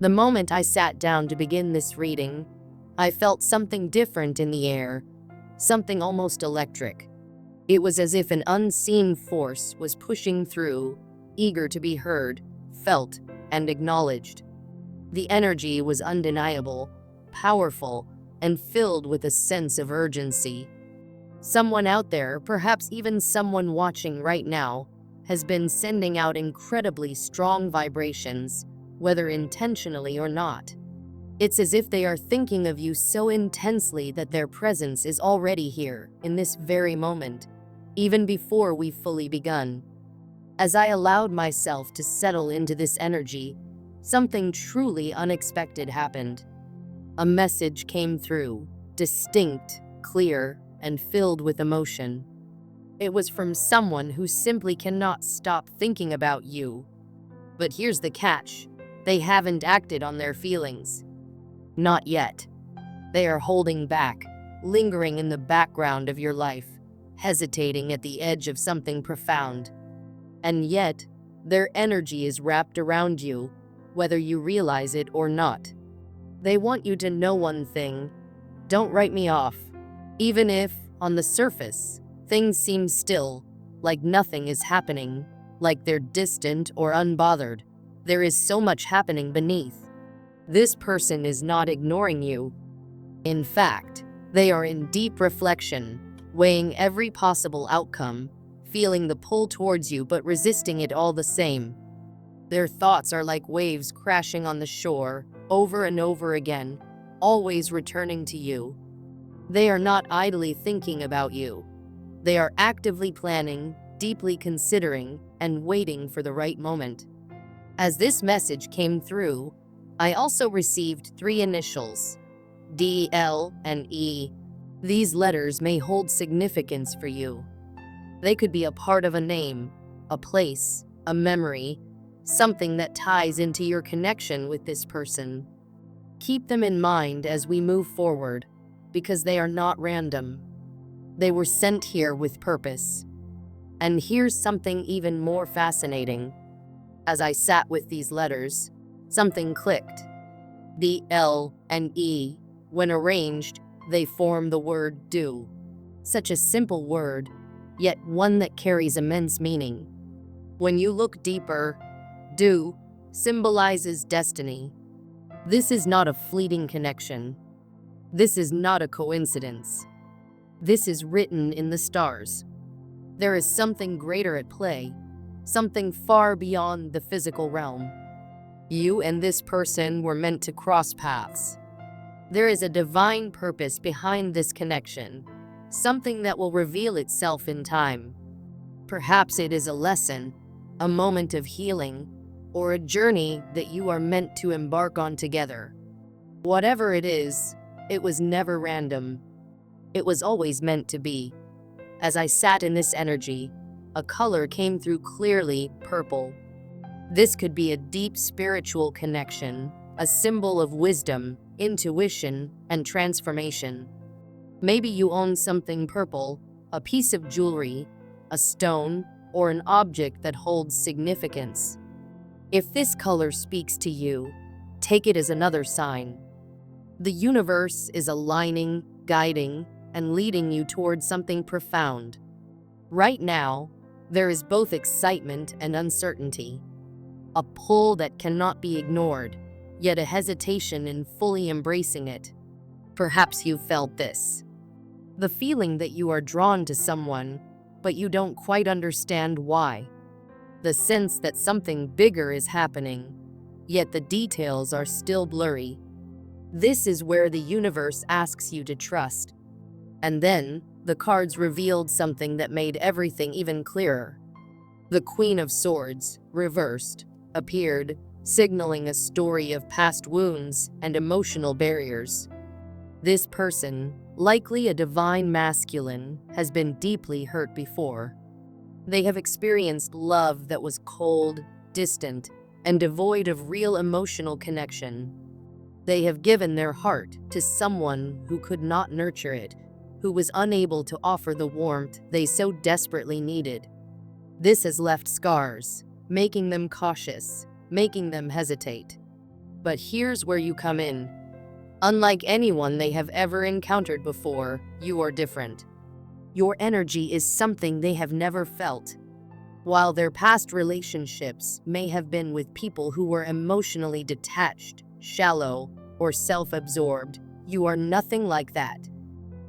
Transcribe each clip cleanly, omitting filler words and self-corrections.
The moment I sat down to begin this reading, I felt something different in the air, something almost electric. It was as if an unseen force was pushing through, eager to be heard, felt, and acknowledged. The energy was undeniable, powerful, and filled with a sense of urgency. Someone out there, perhaps even someone watching right now, has been sending out incredibly strong vibrations, whether intentionally or not. It's as if they are thinking of you so intensely that their presence is already here, in this very moment, even before we've fully begun. As I allowed myself to settle into this energy, something truly unexpected happened. A message came through, distinct, clear, and filled with emotion. It was from someone who simply cannot stop thinking about you. But here's the catch. They haven't acted on their feelings. Not yet. They are holding back, lingering in the background of your life, hesitating at the edge of something profound. And yet, their energy is wrapped around you, whether you realize it or not. They want you to know one thing: don't write me off. Even if, on the surface, things seem still, like nothing is happening, like they're distant or unbothered, there is so much happening beneath. This person is not ignoring you. In fact, they are in deep reflection, weighing every possible outcome, feeling the pull towards you but resisting it all the same. Their thoughts are like waves crashing on the shore, over and over again, always returning to you. They are not idly thinking about you. They are actively planning, deeply considering, and waiting for the right moment. As this message came through, I also received 3 initials, D, L, and E. These letters may hold significance for you. They could be a part of a name, a place, a memory, something that ties into your connection with this person. Keep them in mind as we move forward, because they are not random. They were sent here with purpose. And here's something even more fascinating. As I sat with these letters, something clicked. The L and E, when arranged, they form the word do. Such a simple word, yet one that carries immense meaning. When you look deeper, do symbolizes destiny. This is not a fleeting connection. This is not a coincidence. This is written in the stars. There is something greater at play, something far beyond the physical realm. You and this person were meant to cross paths. There is a divine purpose behind this connection, something that will reveal itself in time. Perhaps it is a lesson, a moment of healing, or a journey that you are meant to embark on together. Whatever it is, it was never random. It was always meant to be. As I sat in this energy, a color came through clearly, purple. This could be a deep spiritual connection, a symbol of wisdom, intuition, and transformation. Maybe you own something purple, a piece of jewelry, a stone, or an object that holds significance. If this color speaks to you, take it as another sign. The universe is aligning, guiding, and leading you towards something profound. Right now, there is both excitement and uncertainty, a pull that cannot be ignored, yet a hesitation in fully embracing it. Perhaps you've felt this. The feeling that you are drawn to someone, but you don't quite understand why. The sense that something bigger is happening, yet the details are still blurry. This is where the universe asks you to trust. And then, the cards revealed something that made everything even clearer. The Queen of Swords, reversed, appeared, signaling a story of past wounds and emotional barriers. This person, likely a divine masculine, has been deeply hurt before. They have experienced love that was cold, distant, and devoid of real emotional connection. They have given their heart to someone who could not nurture it, who was unable to offer the warmth they so desperately needed. This has left scars, making them cautious, making them hesitate. But here's where you come in. Unlike anyone they have ever encountered before, you are different. Your energy is something they have never felt. While their past relationships may have been with people who were emotionally detached, shallow, or self-absorbed, you are nothing like that.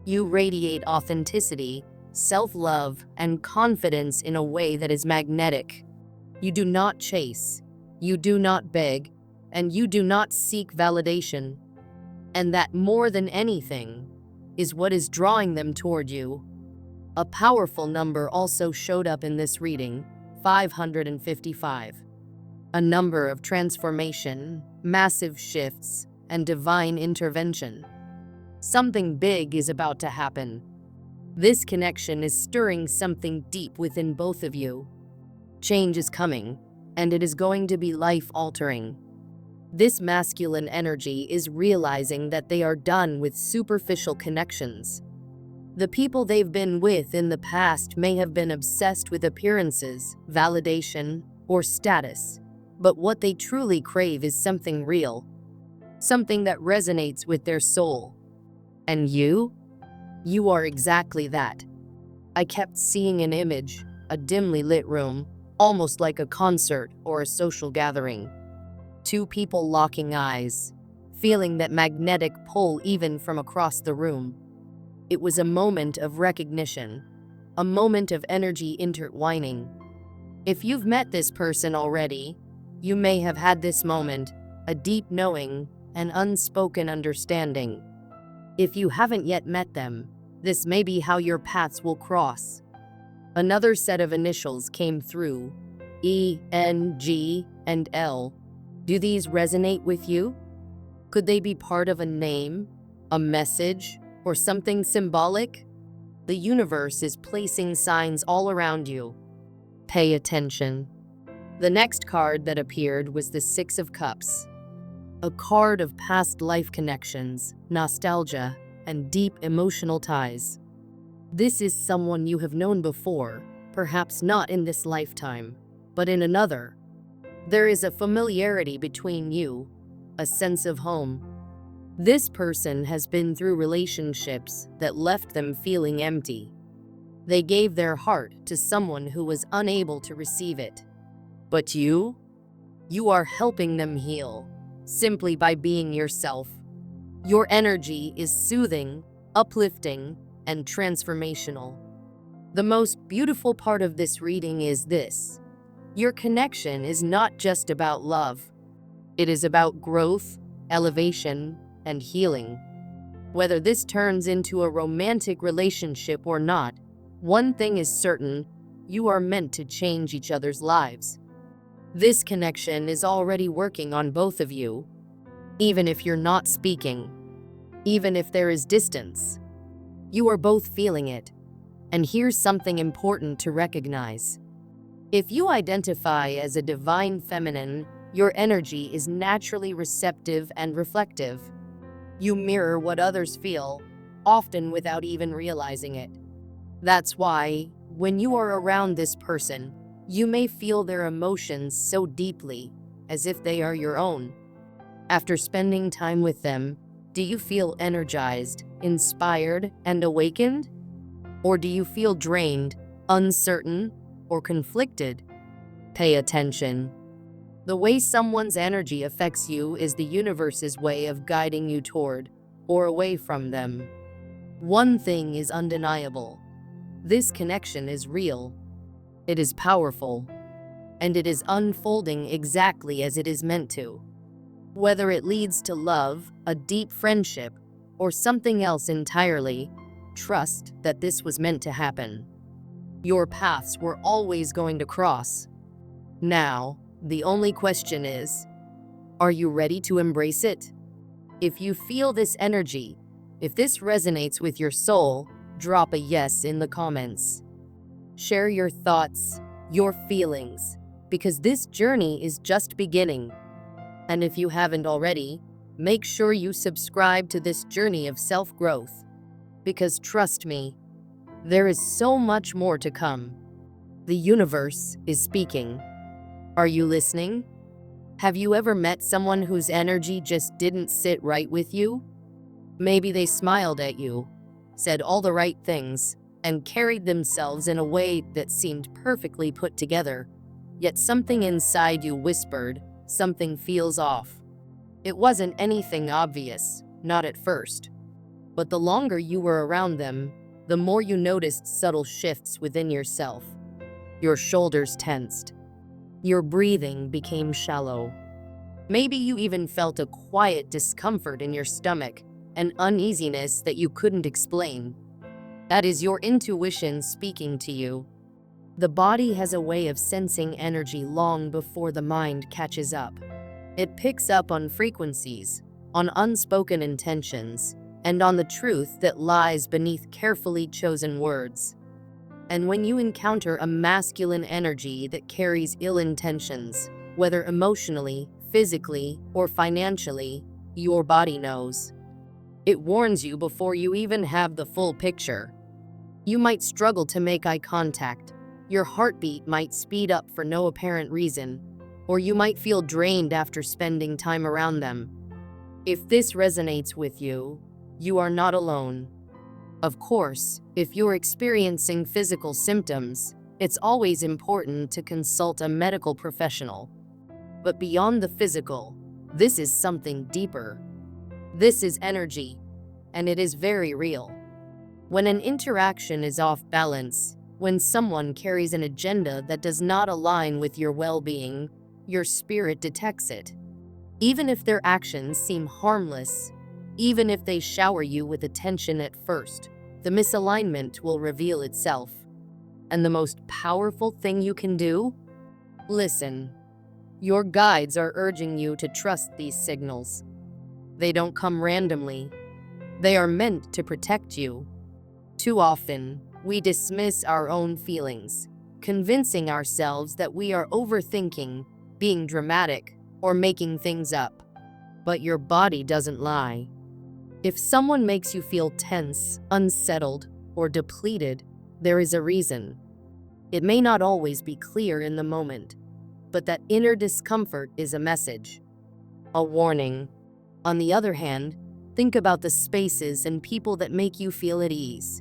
You radiate authenticity, self-love, and confidence in a way that is magnetic. You do not chase, you do not beg, and you do not seek validation. And that, more than anything, is what is drawing them toward you. A powerful number also showed up in this reading, 555. A number of transformation, massive shifts, and divine intervention. Something big is about to happen. This connection is stirring something deep within both of you. Change is coming, and it is going to be life-altering. This masculine energy is realizing that they are done with superficial connections. The people they've been with in the past may have been obsessed with appearances, validation, or status, but what they truly crave is something real, something that resonates with their soul. And you? You are exactly that. I kept seeing an image, a dimly lit room, almost like a concert or a social gathering. Two people locking eyes, feeling that magnetic pull even from across the room. It was a moment of recognition, a moment of energy intertwining. If you've met this person already, you may have had this moment, a deep knowing, an unspoken understanding. If you haven't yet met them, this may be how your paths will cross. Another set of initials came through, E, N, G, and L. Do these resonate with you? Could they be part of a name, a message, or something symbolic? The universe is placing signs all around you. Pay attention. The next card that appeared was the Six of Cups, a card of past life connections, nostalgia, and deep emotional ties. This is someone you have known before, perhaps not in this lifetime, but in another. There is a familiarity between you, a sense of home. This person has been through relationships that left them feeling empty. They gave their heart to someone who was unable to receive it. But you are helping them heal, simply by being yourself. Your energy is soothing, uplifting, and transformational. The most beautiful part of this reading is this. Your connection is not just about love. It is about growth, elevation, and healing. Whether this turns into a romantic relationship or not, one thing is certain, you are meant to change each other's lives. This connection is already working on both of you, even if you're not speaking, even if there is distance. You are both feeling it. And here's something important to recognize. If you identify as a divine feminine, your energy is naturally receptive and reflective. You mirror what others feel, often without even realizing it. That's why, when you are around this person, you may feel their emotions so deeply, as if they are your own. After spending time with them, do you feel energized, inspired, and awakened? Or do you feel drained, uncertain, or conflicted? Pay attention. The way someone's energy affects you is the universe's way of guiding you toward or away from them. One thing is undeniable. This connection is real. It is powerful. And it is unfolding exactly as it is meant to. Whether it leads to love, a deep friendship, or something else entirely, trust that this was meant to happen. Your paths were always going to cross. Now, the only question is, are you ready to embrace it? If you feel this energy, if this resonates with your soul, drop a yes in the comments. Share your thoughts, your feelings, because this journey is just beginning. And if you haven't already, make sure you subscribe to this journey of self-growth. Because trust me, there is so much more to come. The universe is speaking. Are you listening? Have you ever met someone whose energy just didn't sit right with you? Maybe they smiled at you, said all the right things, and carried themselves in a way that seemed perfectly put together. Yet something inside you whispered, something feels off. It wasn't anything obvious, not at first. But the longer you were around them, the more you noticed subtle shifts within yourself. Your shoulders tensed. Your breathing became shallow. Maybe you even felt a quiet discomfort in your stomach, an uneasiness that you couldn't explain. That is your intuition speaking to you. The body has a way of sensing energy long before the mind catches up. It picks up on frequencies, on unspoken intentions, and on the truth that lies beneath carefully chosen words. And when you encounter a masculine energy that carries ill intentions, whether emotionally, physically, or financially, your body knows. It warns you before you even have the full picture. You might struggle to make eye contact. Your heartbeat might speed up for no apparent reason, or you might feel drained after spending time around them. If this resonates with you, you are not alone. Of course, if you're experiencing physical symptoms, it's always important to consult a medical professional. But beyond the physical, this is something deeper. This is energy, and it is very real. When an interaction is off balance, when someone carries an agenda that does not align with your well-being, your spirit detects it. Even if their actions seem harmless, even if they shower you with attention at first, the misalignment will reveal itself. And the most powerful thing you can do? Listen. Your guides are urging you to trust these signals. They don't come randomly. They are meant to protect you. Too often, we dismiss our own feelings, convincing ourselves that we are overthinking, being dramatic, or making things up. But your body doesn't lie. If someone makes you feel tense, unsettled, or depleted, there is a reason. It may not always be clear in the moment, but that inner discomfort is a message, a warning. On the other hand, think about the spaces and people that make you feel at ease,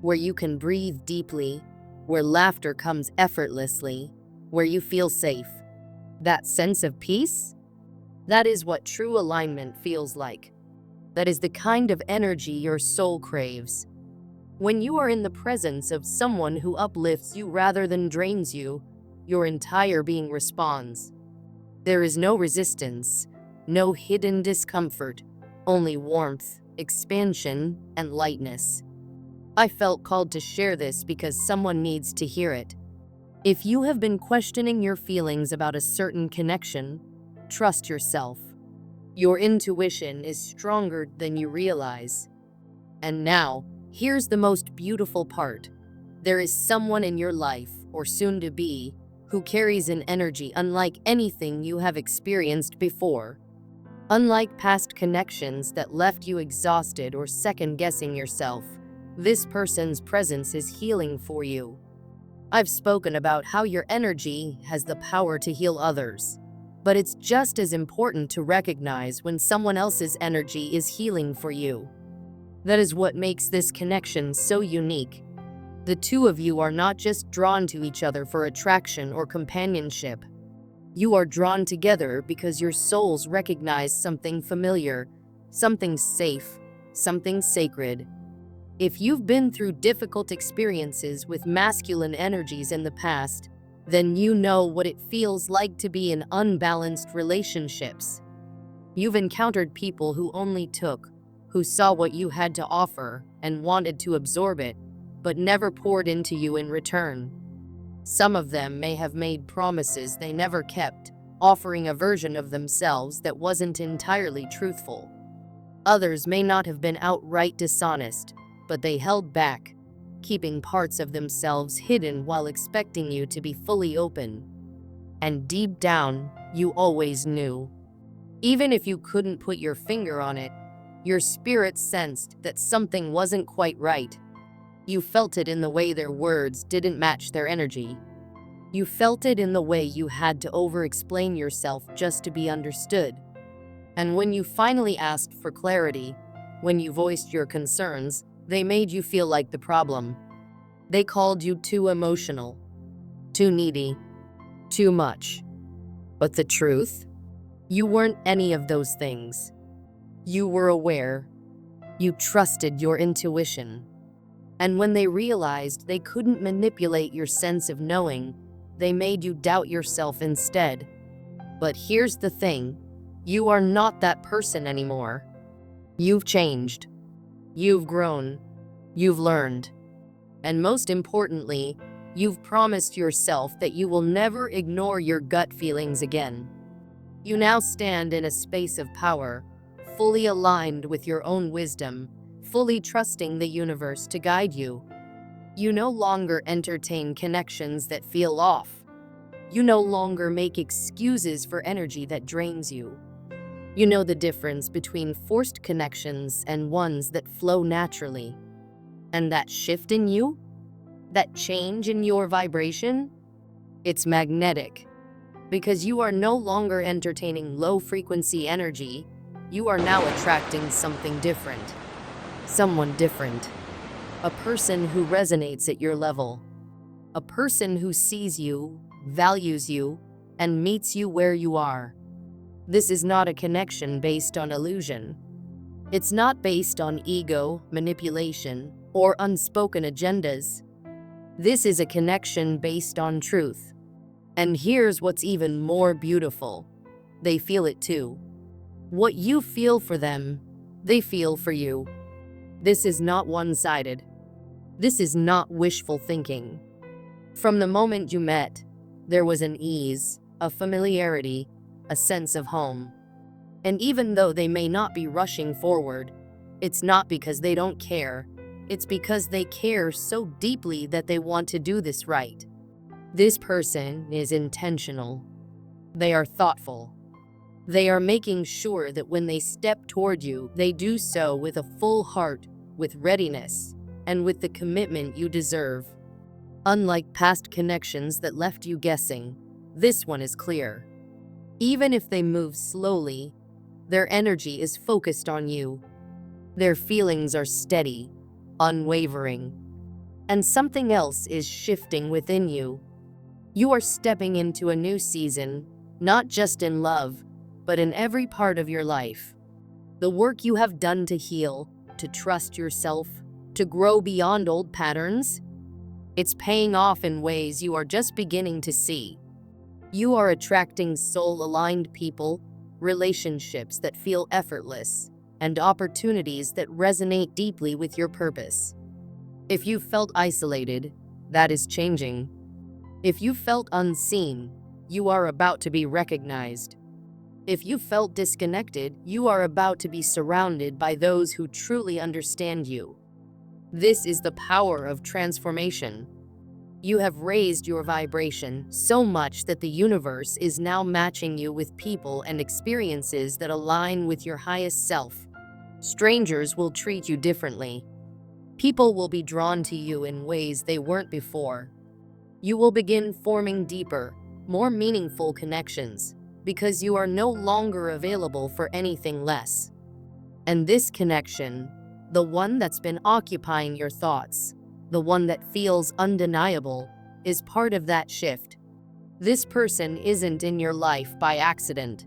where you can breathe deeply, where laughter comes effortlessly, where you feel safe. That sense of peace? That is what true alignment feels like. That is the kind of energy your soul craves. When you are in the presence of someone who uplifts you rather than drains you, your entire being responds. There is no resistance, no hidden discomfort, only warmth, expansion, and lightness. I felt called to share this because someone needs to hear it. If you have been questioning your feelings about a certain connection, trust yourself. Your intuition is stronger than you realize. And now, here's the most beautiful part. There is someone in your life, or soon to be, who carries an energy unlike anything you have experienced before. Unlike past connections that left you exhausted or second-guessing yourself, this person's presence is healing for you. I've spoken about how your energy has the power to heal others, but it's just as important to recognize when someone else's energy is healing for you. That is what makes this connection so unique. The two of you are not just drawn to each other for attraction or companionship. You are drawn together because your souls recognize something familiar, something safe, something sacred. If you've been through difficult experiences with masculine energies in the past, then you know what it feels like to be in unbalanced relationships. You've encountered people who only took, who saw what you had to offer and wanted to absorb it, but never poured into you in return. Some of them may have made promises they never kept, offering a version of themselves that wasn't entirely truthful. Others may not have been outright dishonest, but they held back, keeping parts of themselves hidden while expecting you to be fully open. And deep down, you always knew. Even if you couldn't put your finger on it, your spirit sensed that something wasn't quite right. You felt it in the way their words didn't match their energy. You felt it in the way you had to over-explain yourself just to be understood. And when you finally asked for clarity, when you voiced your concerns, they made you feel like the problem. They called you too emotional, too needy, too much. But the truth? You weren't any of those things. You were aware. You trusted your intuition. And when they realized they couldn't manipulate your sense of knowing, they made you doubt yourself instead. But here's the thing. You are not that person anymore. You've changed. You've grown. You've learned. And most importantly, you've promised yourself that you will never ignore your gut feelings again. You now stand in a space of power, fully aligned with your own wisdom, fully trusting the universe to guide you. You no longer entertain connections that feel off. You no longer make excuses for energy that drains you. You know the difference between forced connections and ones that flow naturally. And that shift in you, that change in your vibration, it's magnetic. Because you are no longer entertaining low-frequency energy, you are now attracting something different. Someone different. A person who resonates at your level. A person who sees you, values you, and meets you where you are. This is not a connection based on illusion. It's not based on ego, manipulation, or unspoken agendas. This is a connection based on truth. And here's what's even more beautiful. They feel it too. What you feel for them, they feel for you. This is not one-sided. This is not wishful thinking. From the moment you met, there was an ease, a familiarity, a sense of home. And even though they may not be rushing forward, it's not because they don't care. It's because they care so deeply that they want to do this right. This person is intentional. They are thoughtful. They are making sure that when they step toward you, they do so with a full heart, with readiness, and with the commitment you deserve. Unlike past connections that left you guessing, this one is clear. Even if they move slowly, their energy is focused on you. Their feelings are steady, unwavering. And something else is shifting within you. You are stepping into a new season, not just in love, but in every part of your life. The work you have done to heal, to trust yourself, to grow beyond old patterns, it's paying off in ways you are just beginning to see. You are attracting soul-aligned people, relationships that feel effortless, and opportunities that resonate deeply with your purpose. If you felt isolated, that is changing. If you felt unseen, you are about to be recognized. If you felt disconnected, you are about to be surrounded by those who truly understand you. This is the power of transformation. You have raised your vibration so much that the universe is now matching you with people and experiences that align with your highest self. Strangers will treat you differently. People will be drawn to you in ways they weren't before. You will begin forming deeper, more meaningful connections because you are no longer available for anything less. And this connection, the one that's been occupying your thoughts, the one that feels undeniable, is part of that shift. This person isn't in your life by accident.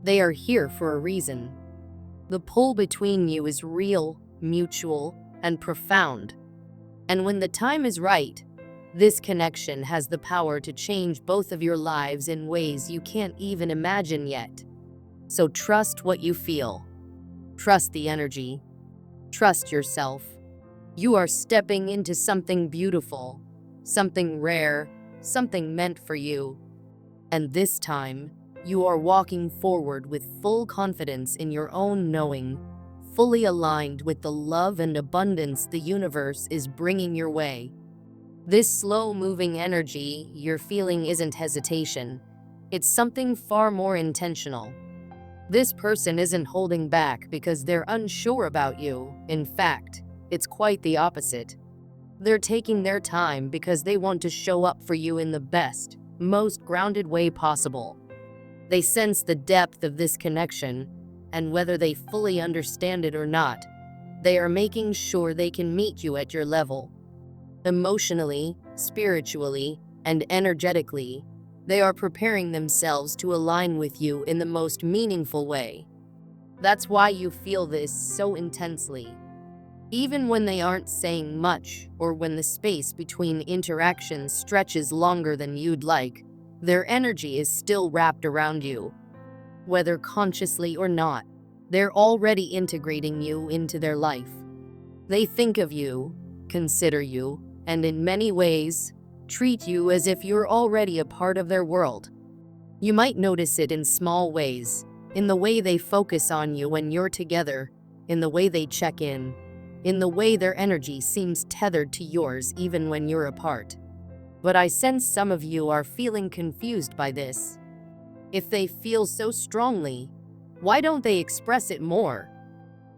They are here for a reason. The pull between you is real, mutual, and profound. And when the time is right, this connection has the power to change both of your lives in ways you can't even imagine yet. So trust what you feel. Trust the energy. Trust yourself. You are stepping into something beautiful, something rare, something meant for you. And this time, you are walking forward with full confidence in your own knowing, fully aligned with the love and abundance the universe is bringing your way. This slow-moving energy you're feeling isn't hesitation. It's something far more intentional. This person isn't holding back because they're unsure about you. In fact, it's quite the opposite. They're taking their time because they want to show up for you in the best, most grounded way possible. They sense the depth of this connection, and whether they fully understand it or not, they are making sure they can meet you at your level. Emotionally, spiritually, and energetically, they are preparing themselves to align with you in the most meaningful way. That's why you feel this so intensely. Even when they aren't saying much, or when the space between interactions stretches longer than you'd like, their energy is still wrapped around you. Whether consciously or not, they're already integrating you into their life. They think of you, consider you, and in many ways, treat you as if you're already a part of their world. You might notice it in small ways, in the way they focus on you when you're together, in the way they check in the way their energy seems tethered to yours even when you're apart. But I sense some of you are feeling confused by this. If they feel so strongly, why don't they express it more?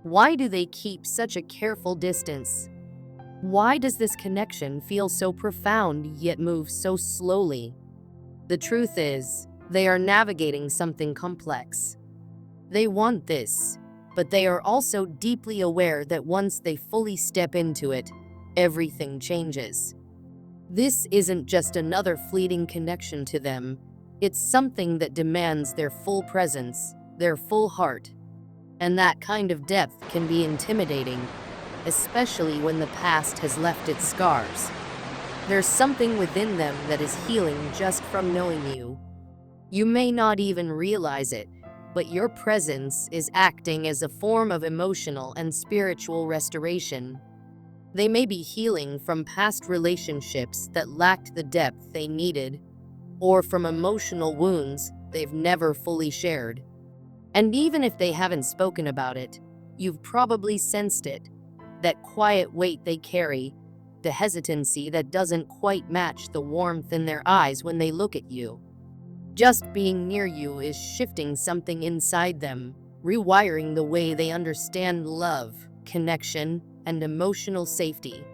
Why do they keep such a careful distance? Why does this connection feel so profound yet move so slowly? The truth is, they are navigating something complex. They want this, but they are also deeply aware that once they fully step into it, everything changes. This isn't just another fleeting connection to them. It's something that demands their full presence, their full heart. And that kind of depth can be intimidating, especially when the past has left its scars. There's something within them that is healing just from knowing you. You may not even realize it, but your presence is acting as a form of emotional and spiritual restoration. They may be healing from past relationships that lacked the depth they needed, or from emotional wounds they've never fully shared. And even if they haven't spoken about it, you've probably sensed it, that quiet weight they carry, the hesitancy that doesn't quite match the warmth in their eyes when they look at you. Just being near you is shifting something inside them, rewiring the way they understand love, connection, and emotional safety.